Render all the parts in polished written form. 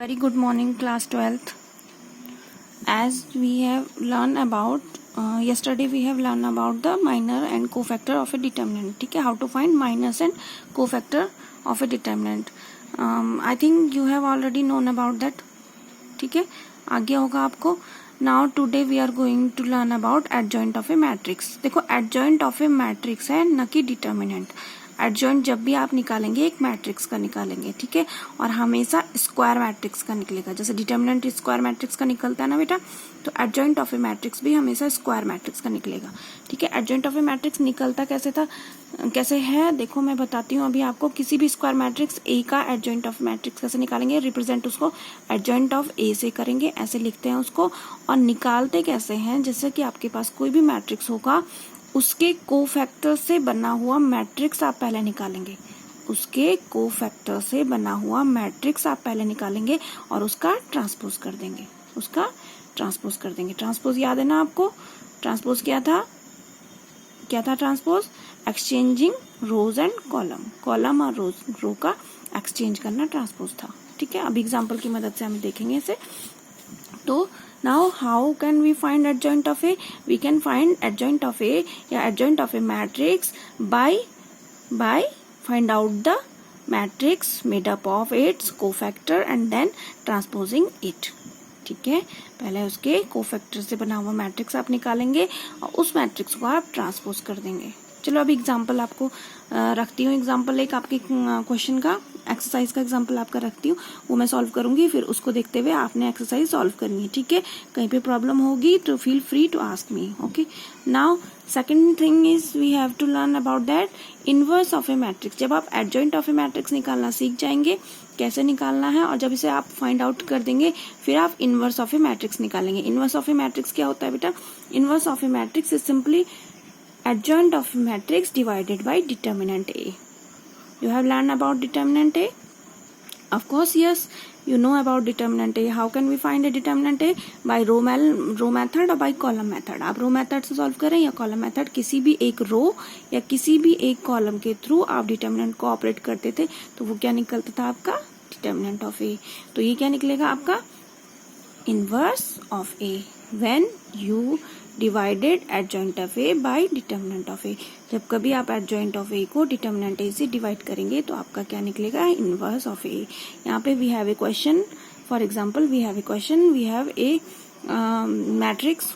Very good morning, class 12th. As we have learned about yesterday, we have learned about the minor and cofactor of a determinant. ठीक है, how to find minus and cofactor of a determinant. I think you have already known about that. ठीक है, आ गया होगा आपको. Now today we are going to learn about adjoint of a matrix. देखो adjoint of a matrix है न कि determinant. Adjoint जब भी आप निकालेंगे एक मैट्रिक्स का निकालेंगे, ठीक है, और हमेशा स्क्वायर मैट्रिक्स का निकलेगा. जैसे डिटर्मिनेंट स्क्वायर मैट्रिक्स का निकलता है ना बेटा, तो एडजॉइंट ऑफ ए मैट्रिक्स भी हमेशा स्क्वायर मैट्रिक्स का निकलेगा. ठीक है, एडजॉइंट ऑफ ए मैट्रिक्स निकलता कैसे है देखो मैं बताती हूँ अभी आपको. किसी भी स्क्वायर मैट्रिक्स ए का एडजॉइंट ऑफ मैट्रिक्स कैसे निकालेंगे, रिप्रेजेंट उसको एडजॉइंट ऑफ ए से करेंगे, ऐसे लिखते हैं उसको. और निकालते कैसे हैं, जैसे कि आपके पास कोई भी मैट्रिक्स होगा उसके कोफैक्टर से बना हुआ मैट्रिक्स आप पहले निकालेंगे. उसके कोफैक्टर से बना हुआ मैट्रिक्स आप पहले निकालेंगे और उसका ट्रांसपोज कर देंगे. ट्रांसपोज याद है ना आपको. ट्रांसपोज क्या था transpose? Exchanging rows and column और रो का एक्सचेंज करना ट्रांसपोज था. ठीक है, अब एग्जाम्पल की मदद से हम देखेंगे इसे. तो now how can we find adjoint of a? We can find adjoint of a या adjoint of a matrix by find out the matrix made up of its cofactor and then transposing it. ठीक है, पहले उसके cofactor से बना हुआ matrix आप निकालेंगे और उस मैट्रिक्स को आप ट्रांसपोज कर देंगे. चलो अभी एग्जाम्पल आपको रखती हूँ. एग्जाम्पल एक आपके क्वेश्चन का एक्सरसाइज का एग्जाम्पल आपका रखती हूँ, वो मैं सॉल्व करूंगी. फिर उसको देखते हुए आपने एक्सरसाइज सॉल्व करनी है. ठीक है, कहीं पे प्रॉब्लम होगी तो feel free to ask me. Okay, now second thing is we have to learn about that inverse of a matrix. जब आप एडजॉइंट ऑफ ए मैट्रिक्स निकालना सीख जाएंगे कैसे निकालना है, और जब इसे आप फाइंड आउट कर देंगे फिर आप इनवर्स ऑफ ए मैट्रिक्स निकालेंगे. इनवर्स ऑफ ए मैट्रिक्स क्या होता है बेटा? Inverse of a matrix is simply adjoint of matrix divided by determinant A. You have learned about determinant A? Of course, yes. You know about determinant A. How can we find a determinant A? By row method or by column method. आप row method से solve करें या column method, किसी भी एक row या किसी भी एक column के through आप determinant को ऑपरेट करते थे तो वो क्या निकलता था आपका? determinant of A. तो ये क्या निकलेगा आपका? inverse of A. When you divided adjoint of A by determinant of A. जब कभी आप एडजॉइंट ऑफ ए को डिटर्मिनेंट ए से डिवाइड करेंगे तो आपका क्या निकलेगा? Inverse of A. यहाँ पे we have a question. For example we have a matrix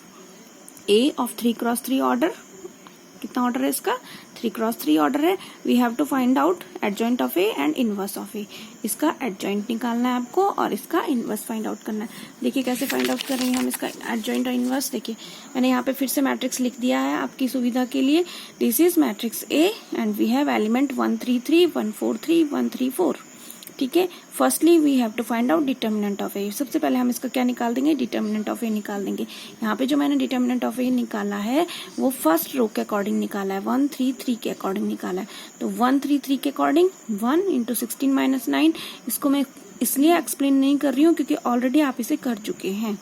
A of 3x3 order. कितना ऑर्डर है इसका? 3x3 ऑर्डर है. We have to find out adjoint of A and inverse of A. इसका adjoint निकालना है आपको और इसका इनवर्स फाइंड आउट करना है. देखिए कैसे फाइंड आउट करेंगे हम इसका एडजॉइंट और इनवर्स. देखिए मैंने यहाँ पे फिर से मैट्रिक्स लिख दिया है आपकी सुविधा के लिए. This is matrix A and we have element 1 3 3 1 4 3 1 3 4. ठीक है, firstly we have to find out determinant of A. सबसे पहले हम इसका क्या निकाल देंगे? डिटर्मिनेंट ऑफ ए निकाल देंगे. यहाँ पे जो मैंने डिटर्मिनेंट ऑफ ए निकाला है वो फर्स्ट रो के अकॉर्डिंग निकाला है, 1 3 3 के अकॉर्डिंग निकाला है. तो 1 3 3 के अकॉर्डिंग 1 इंटू 16 माइनस 9. इसको मैं इसलिए एक्सप्लेन नहीं कर रही हूँ क्योंकि ऑलरेडी आप इसे कर चुके हैं.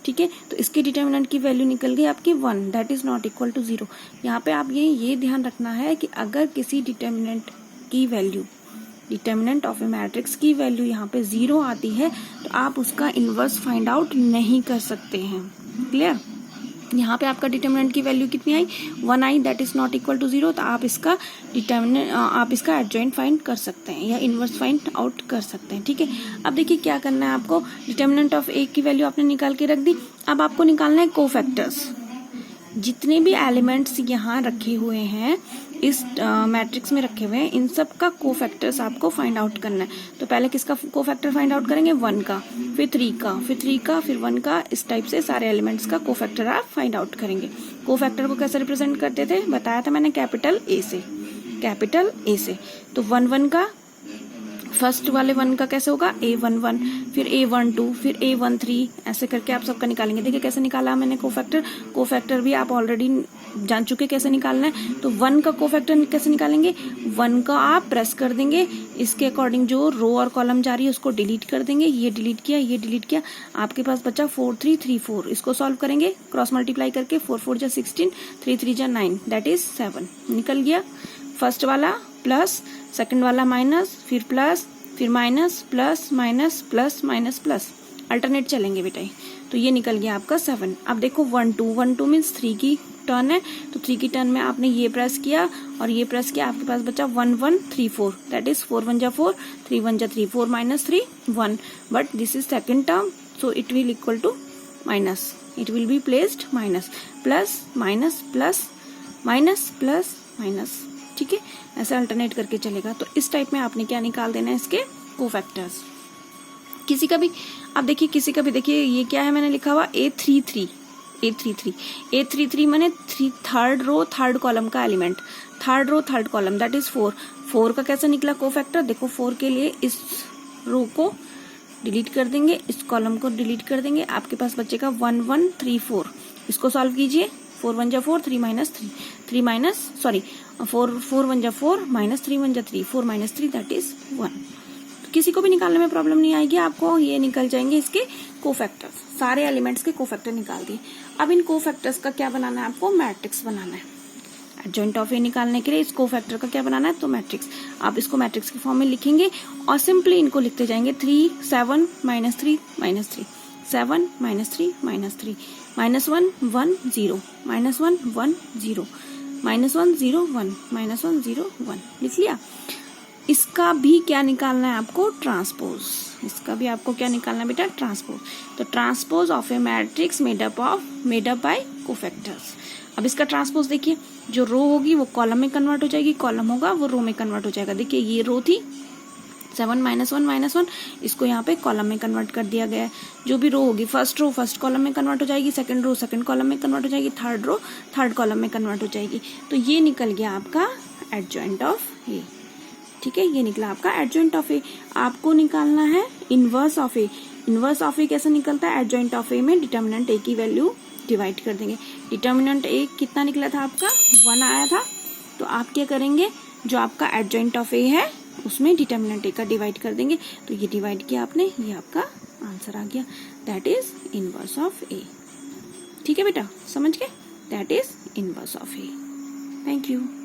ठीक है, तो इसकी डिटर्मिनेंट की वैल्यू निकल गई आपकी 1. That is not equal to 0. यहाँ पे आप ये ध्यान रखना है कि अगर किसी डिटर्मिनेंट की value, determinant of a matrix की वैल्यू यहाँ पे 0 आती है तो आप उसका इनवर्स फाइंड आउट नहीं कर सकते हैं. क्लियर? यहाँ पे आपका डिटर्मिनेंट की वैल्यू कितनी आई? 1 आई. That is not equal to 0. तो आप इसका एडजॉइंट फाइंड कर सकते हैं या इनवर्स फाइंड आउट कर सकते हैं. ठीक है, अब देखिए क्या करना है आपको. डिटर्मिनेंट ऑफ ए की वैल्यू आपने निकाल के रख दी. अब आपको निकालना है कोफैक्टर्स. जितने भी एलिमेंट्स यहाँ रखे हुए हैं इस मैट्रिक्स में रखे हुए हैं, इन सब का कोफैक्टर्स आपको फाइंड आउट करना है. तो पहले किसका कोफैक्टर फाइंड आउट करेंगे? 1 का, फिर 3 का, फिर 3 का, फिर 1 का. इस टाइप से सारे एलिमेंट्स का कोफैक्टर आप फाइंड आउट करेंगे. कोफैक्टर को कैसे रिप्रेजेंट करते थे बताया था मैंने, कैपिटल ए से. तो 1 1 का फर्स्ट वाले 1 का कैसे होगा? A11, फिर A12, फिर A13, ऐसे करके आप सबका निकालेंगे. देखिए कैसे निकाला मैंने कोफैक्टर भी आप ऑलरेडी जान चुके कैसे निकालना है. तो 1 का कोफैक्टर कैसे निकालेंगे? 1 का आप प्रेस कर देंगे, इसके अकॉर्डिंग जो रो और कॉलम जा रही है उसको डिलीट कर देंगे. ये डिलीट किया, आपके पास बचा 4 3 3 4. इसको सॉल्व करेंगे क्रॉस मल्टीप्लाई करके. 4 4 जा 16, 3 3 जा 9, दैट इज 7. निकल गया. फर्स्ट वाला प्लस, सेकंड वाला माइनस, फिर प्लस, फिर minus plus minus plus minus plus, alternate चलेंगे बेटा। तो ये निकल गया आपका 7। अब देखो 1 2, 1 2 मीन्स 3 की टर्न है, तो 3 की टर्न में आपने ये प्रेस किया और ये प्रेस किया, आपके पास बचा 1 1 3 4, दैट इज 4 1 जा 4, 3 1 जा 3, 4 माइनस 3 1, but this is second term, so it will equal to minus, it will be placed minus, plus minus plus minus plus minus, ठीक है, ऐसे अल्टरनेट करके चलेगा। तो इस टाइप में आपने क्या निकाल देना है, इसके कोफैक्टर्स। किसी का भी आप देखिए, किसी का भी देखिए, ये क्या है मैंने लिखा हुआ A33, A33, A33 माने थर्ड रो थर्ड कॉलम का element, third row third column, that is 4। 4 का कैसे निकला कोफैक्टर, देखो 4 के लिए इस रो को डिलीट कर देंगे, इस कॉलम को डिलीट कर देंगे, आपके पास बचेगा 1 1 3 4। इसको सॉल्व कीजिए, 4 1 जा 4, 3 माइनस 3, 3 माइनस सॉरी 4 1 जा 4 माइनस 3 1 जा 3, 4 माइनस 3 दैट इज 1। किसी को भी निकालने में प्रॉब्लम नहीं आएगी आपको, ये निकल जाएंगे इसके कोफैक्टर्स, सारे एलिमेंट्स के कोफैक्टर निकाल दिए। अब इन कोफैक्टर्स का क्या बनाना है आपको, मैट्रिक्स बनाना है। एडजॉइंट ऑफ ए निकालने के लिए इस कोफैक्टर का क्या बनाना है, तो मैट्रिक्स। आप इसको मैट्रिक्स के फॉर्म में लिखेंगे और सिंपली इनको लिखते जाएंगे, 3 7 minus 3 minus 3, 7 minus 3 minus 3, minus 1 1 0, minus 1 1 0, minus 1 0 1, minus 1 0 1, लिख लिया। इसका भी क्या निकालना है आपको, ट्रांसपोज। इसका भी आपको क्या निकालना है बेटा, ट्रांसपोज। तो transpose of a matrix made up by cofactors. अब इसका ट्रांसपोज देखिए, जो रो होगी वो कॉलम में कन्वर्ट हो जाएगी, कॉलम होगा वो रो में कन्वर्ट हो जाएगा। देखिए ये रो थी 7 माइनस 1, इसको यहाँ पे कॉलम में कन्वर्ट कर दिया गया है। जो भी रो होगी, फर्स्ट रो फर्स्ट कॉलम में कन्वर्ट हो जाएगी, सेकंड रो सेकंड कॉलम में कन्वर्ट हो जाएगी, थर्ड रो थर्ड कॉलम में कन्वर्ट हो जाएगी। तो ये निकल गया आपका एडजॉइंट ऑफ ए, ठीक है, ये निकला आपका एडजॉइंट ऑफ ए। आपको निकालना है inverse of A. Inverse of A कैसे निकलता है, एडजॉइंट ऑफ ए में डिटर्मिनेंट ए की वैल्यू डिवाइड कर देंगे। डिटर्मिनेंट ए कितना निकला था आपका, 1 आया था, तो आप क्या करेंगे, जो आपका एडजॉइंट ऑफ ए है उसमें डिटर्मिनेंट ए का डिवाइड कर देंगे। तो ये डिवाइड किया आपने, ये आपका आंसर आ गया, दैट इज इनवर्स ऑफ ए। ठीक है बेटा, समझ गए, that is inverse of A. Thank you.